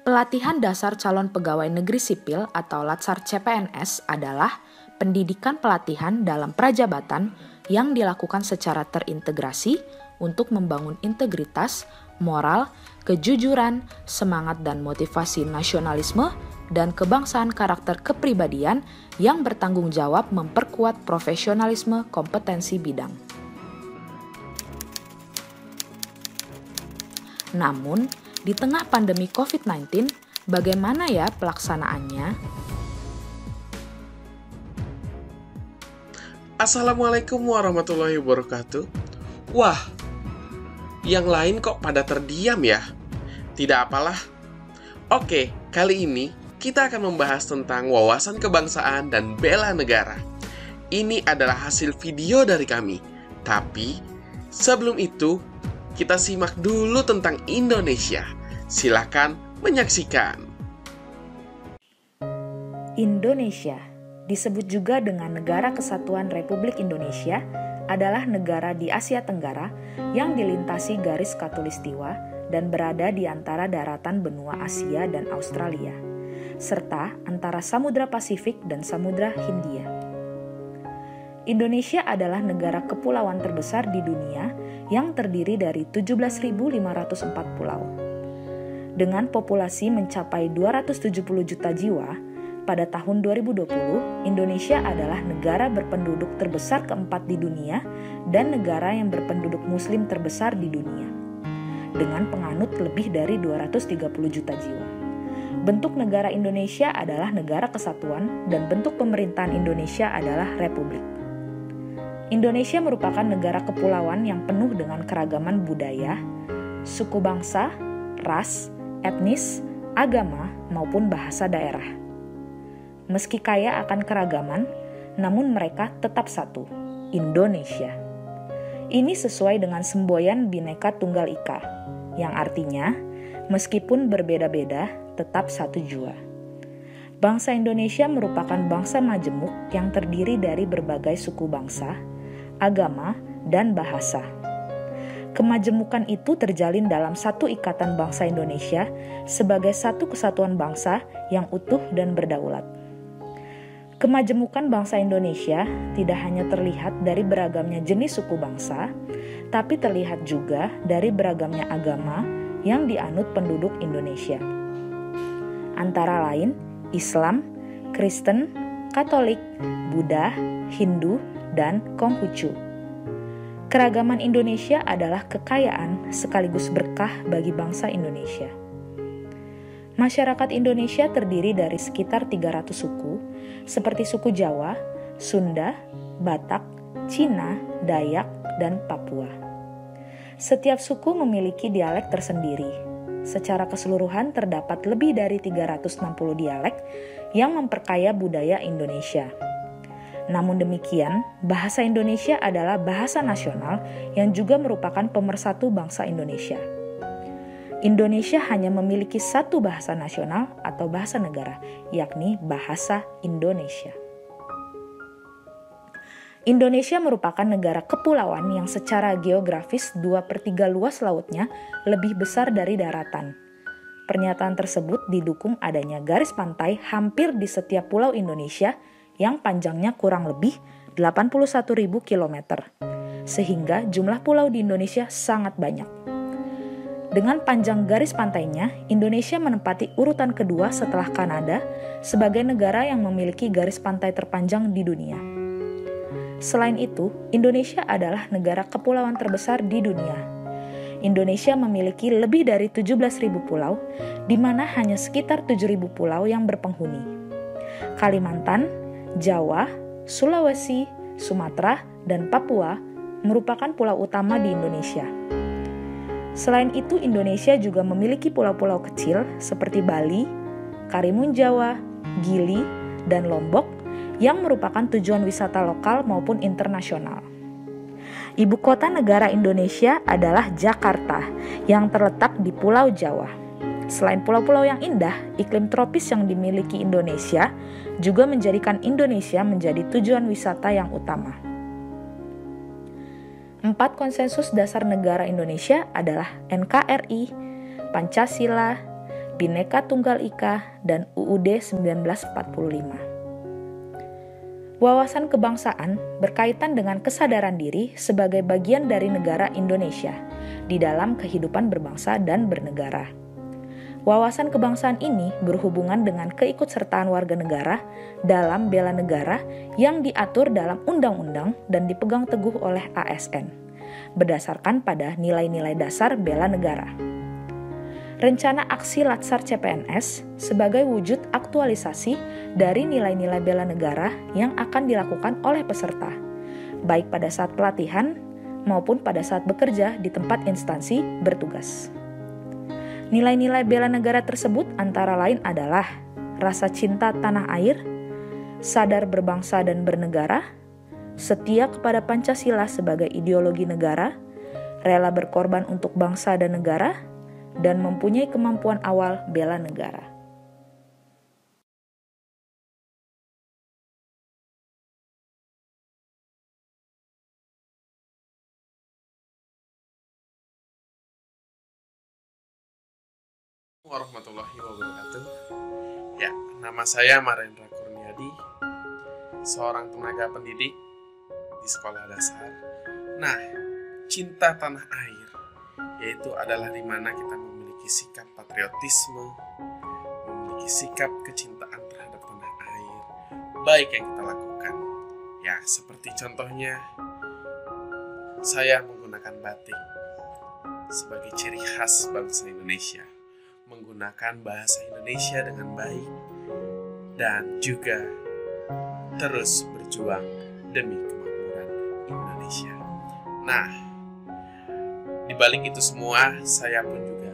Pelatihan dasar calon pegawai negeri sipil atau Latsar CPNS adalah pendidikan pelatihan dalam prajabatan yang dilakukan secara terintegrasi untuk membangun integritas, moral, kejujuran, semangat dan motivasi nasionalisme, dan kebangsaan karakter kepribadian yang bertanggung jawab memperkuat profesionalisme kompetensi bidang. Namun, di tengah pandemi COVID-19, bagaimana ya pelaksanaannya? Assalamualaikum warahmatullahi wabarakatuh. Wah, yang lain kok pada terdiam ya? Tidak apalah. Oke, kali ini kita akan membahas tentang wawasan kebangsaan dan bela negara. Ini adalah hasil video dari kami. Tapi, sebelum itu, kita simak dulu tentang Indonesia. Silakan menyaksikan. Indonesia, disebut juga dengan Negara Kesatuan Republik Indonesia, adalah negara di Asia Tenggara yang dilintasi garis khatulistiwa dan berada di antara daratan benua Asia dan Australia, serta antara Samudra Pasifik dan Samudra Hindia. Indonesia adalah negara kepulauan terbesar di dunia yang terdiri dari 17.504 pulau. Dengan populasi mencapai 270 juta jiwa, pada tahun 2020, Indonesia adalah negara berpenduduk terbesar keempat di dunia dan negara yang berpenduduk muslim terbesar di dunia, dengan penganut lebih dari 230 juta jiwa. Bentuk negara Indonesia adalah negara kesatuan dan bentuk pemerintahan Indonesia adalah republik. Indonesia merupakan negara kepulauan yang penuh dengan keragaman budaya, suku bangsa, ras, etnis, agama, maupun bahasa daerah. Meski kaya akan keragaman, namun mereka tetap satu, Indonesia. Ini sesuai dengan semboyan Bhinneka Tunggal Ika, yang artinya, meskipun berbeda-beda, tetap satu jua. Bangsa Indonesia merupakan bangsa majemuk yang terdiri dari berbagai suku bangsa, agama, dan bahasa. Kemajemukan itu terjalin dalam satu ikatan bangsa Indonesia sebagai satu kesatuan bangsa yang utuh dan berdaulat. Kemajemukan bangsa Indonesia tidak hanya terlihat dari beragamnya jenis suku bangsa, tapi terlihat juga dari beragamnya agama yang dianut penduduk Indonesia. Antara lain, Islam, Kristen, Katolik, Buddha, Hindu, dan Konghucu. Keragaman Indonesia adalah kekayaan sekaligus berkah bagi bangsa Indonesia. Masyarakat Indonesia terdiri dari sekitar 300 suku, seperti suku Jawa, Sunda, Batak, Cina, Dayak, dan Papua. Setiap suku memiliki dialek tersendiri. Secara keseluruhan terdapat lebih dari 360 dialek yang memperkaya budaya Indonesia. Namun demikian, bahasa Indonesia adalah bahasa nasional yang juga merupakan pemersatu bangsa Indonesia. Indonesia hanya memiliki satu bahasa nasional atau bahasa negara, yakni bahasa Indonesia. Indonesia merupakan negara kepulauan yang secara geografis 2/3 luas lautnya lebih besar dari daratan. Pernyataan tersebut didukung adanya garis pantai hampir di setiap pulau Indonesia yang panjangnya kurang lebih 81.000 km, sehingga jumlah pulau di Indonesia sangat banyak. Dengan panjang garis pantainya, Indonesia menempati urutan kedua setelah Kanada sebagai negara yang memiliki garis pantai terpanjang di dunia. Selain itu, Indonesia adalah negara kepulauan terbesar di dunia. Indonesia memiliki lebih dari 17.000 pulau, di mana hanya sekitar 7.000 pulau yang berpenghuni. Kalimantan, Jawa, Sulawesi, Sumatera, dan Papua merupakan pulau utama di Indonesia. Selain itu, Indonesia juga memiliki pulau-pulau kecil seperti Bali, Karimun Jawa, Gili, dan Lombok yang merupakan tujuan wisata lokal maupun internasional. Ibu kota negara Indonesia adalah Jakarta yang terletak di Pulau Jawa. Selain pulau-pulau yang indah, iklim tropis yang dimiliki Indonesia juga menjadikan Indonesia menjadi tujuan wisata yang utama. 4 konsensus dasar negara Indonesia adalah NKRI, Pancasila, Bhinneka Tunggal Ika, dan UUD 1945. Wawasan kebangsaan berkaitan dengan kesadaran diri sebagai bagian dari negara Indonesia di dalam kehidupan berbangsa dan bernegara. Wawasan kebangsaan ini berhubungan dengan keikutsertaan warga negara dalam bela negara yang diatur dalam undang-undang dan dipegang teguh oleh ASN, berdasarkan pada nilai-nilai dasar bela negara. Rencana Aksi Latsar CPNS sebagai wujud aktualisasi dari nilai-nilai bela negara yang akan dilakukan oleh peserta, baik pada saat pelatihan maupun pada saat bekerja di tempat instansi bertugas. Nilai-nilai bela negara tersebut antara lain adalah rasa cinta tanah air, sadar berbangsa dan bernegara, setia kepada Pancasila sebagai ideologi negara, rela berkorban untuk bangsa dan negara, dan mempunyai kemampuan awal bela negara. Warahmatullahi wabarakatuh. Ya, nama saya Marendra Kurniadi, seorang tenaga pendidik di sekolah dasar. Nah, cinta tanah air, yaitu adalah di mana kita memiliki sikap patriotisme, memiliki sikap kecintaan terhadap tanah air, baik yang kita lakukan. Ya, seperti contohnya, saya menggunakan batik sebagai ciri khas bangsa Indonesia, menggunakan bahasa Indonesia dengan baik, dan juga terus berjuang demi kemakmuran Indonesia. Nah, di balik itu semua, saya pun juga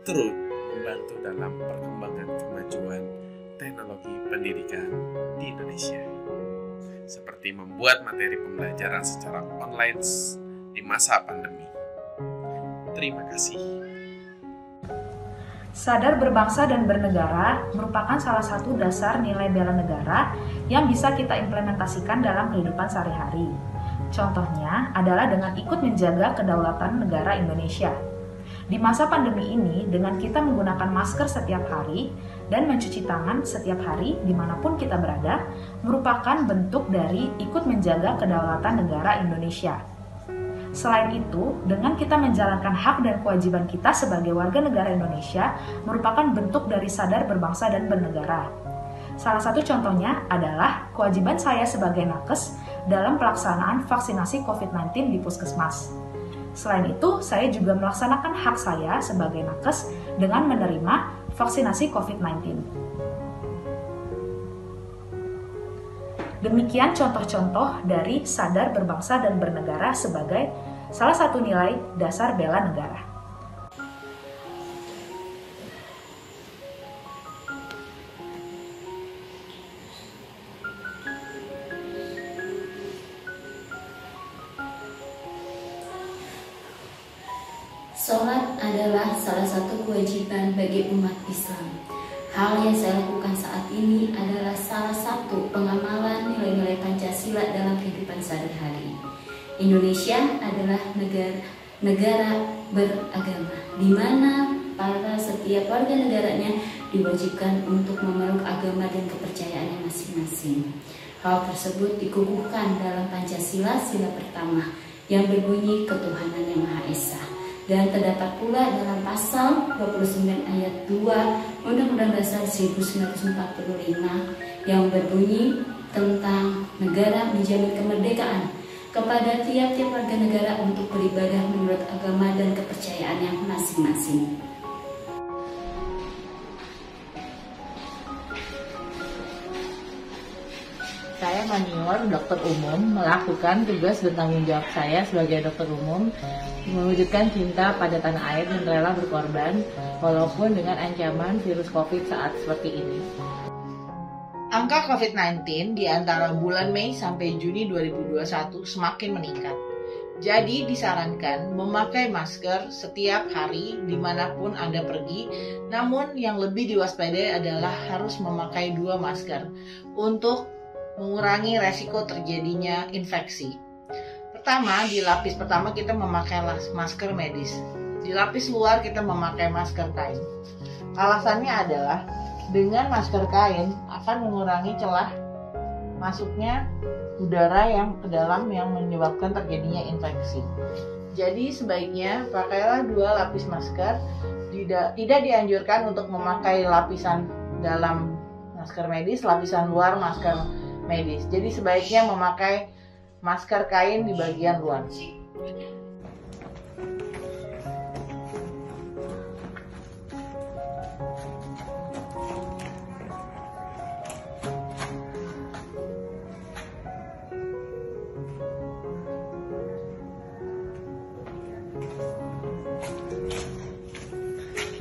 turut membantu dalam perkembangan kemajuan teknologi pendidikan di Indonesia, seperti membuat materi pembelajaran secara online di masa pandemi. Terima kasih. Sadar berbangsa dan bernegara merupakan salah satu dasar nilai bela negara yang bisa kita implementasikan dalam kehidupan sehari-hari. Contohnya adalah dengan ikut menjaga kedaulatan negara Indonesia. Di masa pandemi ini, dengan kita menggunakan masker setiap hari dan mencuci tangan setiap hari dimanapun kita berada, merupakan bentuk dari ikut menjaga kedaulatan negara Indonesia. Selain itu, dengan kita menjalankan hak dan kewajiban kita sebagai warga negara Indonesia merupakan bentuk dari sadar berbangsa dan bernegara. Salah satu contohnya adalah kewajiban saya sebagai nakes dalam pelaksanaan vaksinasi COVID-19 di puskesmas. Selain itu, saya juga melaksanakan hak saya sebagai nakes dengan menerima vaksinasi COVID-19. Demikian contoh-contoh dari sadar berbangsa dan bernegara sebagai salah satu nilai dasar bela negara. Sholat adalah salah satu kewajiban bagi umat Islam. Hal yang saya lakukan saat ini adalah salah satu pengamalan nilai-nilai Pancasila dalam kehidupan sehari-hari. Indonesia adalah negara beragama, di mana para setiap warga negaranya diwajibkan untuk memeluk agama dan kepercayaannya masing-masing. Hal tersebut dikukuhkan dalam Pancasila sila pertama yang berbunyi ketuhanan yang Maha Esa. Dan terdapat pula dalam pasal 29 ayat 2 Undang-Undang Dasar 1945 yang berbunyi tentang negara menjamin kemerdekaan kepada tiap-tiap warga negara untuk beribadah menurut agama dan kepercayaannya masing-masing. Saya Manior, dokter umum, melakukan tugas dan tanggung jawab saya sebagai dokter umum mewujudkan cinta pada tanah air dan rela berkorban walaupun dengan ancaman virus COVID saat seperti ini. Angka COVID-19 di antara bulan Mei sampai Juni 2021 semakin meningkat. Jadi disarankan memakai masker setiap hari dimanapun Anda pergi, namun yang lebih diwaspadai adalah harus memakai 2 masker untuk mengurangi resiko terjadinya infeksi. Pertama, di lapis pertama kita memakai masker medis. Di lapis luar kita memakai masker kain. Alasannya adalah dengan masker kain akan mengurangi celah masuknya udara yang ke dalam yang menyebabkan terjadinya infeksi. Jadi sebaiknya pakailah 2 lapis masker. Tidak dianjurkan untuk memakai lapisan dalam masker medis, lapisan luar masker medis. Jadi sebaiknya memakai masker kain di bagian luar.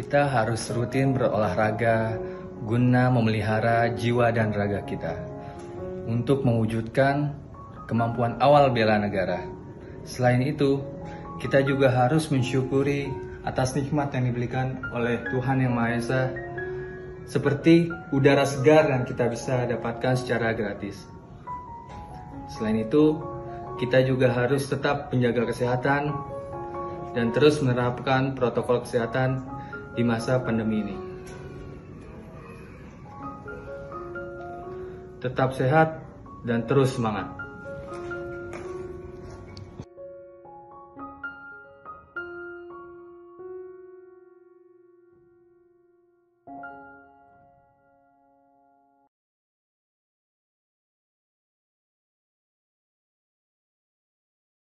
Kita harus rutin berolahraga guna memelihara jiwa dan raga kita untuk mewujudkan kemampuan awal bela negara. Selain itu, kita juga harus mensyukuri atas nikmat yang diberikan oleh Tuhan Yang Maha Esa, seperti udara segar yang kita bisa dapatkan secara gratis. Selain itu, kita juga harus tetap menjaga kesehatan dan terus menerapkan protokol kesehatan di masa pandemi ini. Tetap sehat dan terus semangat.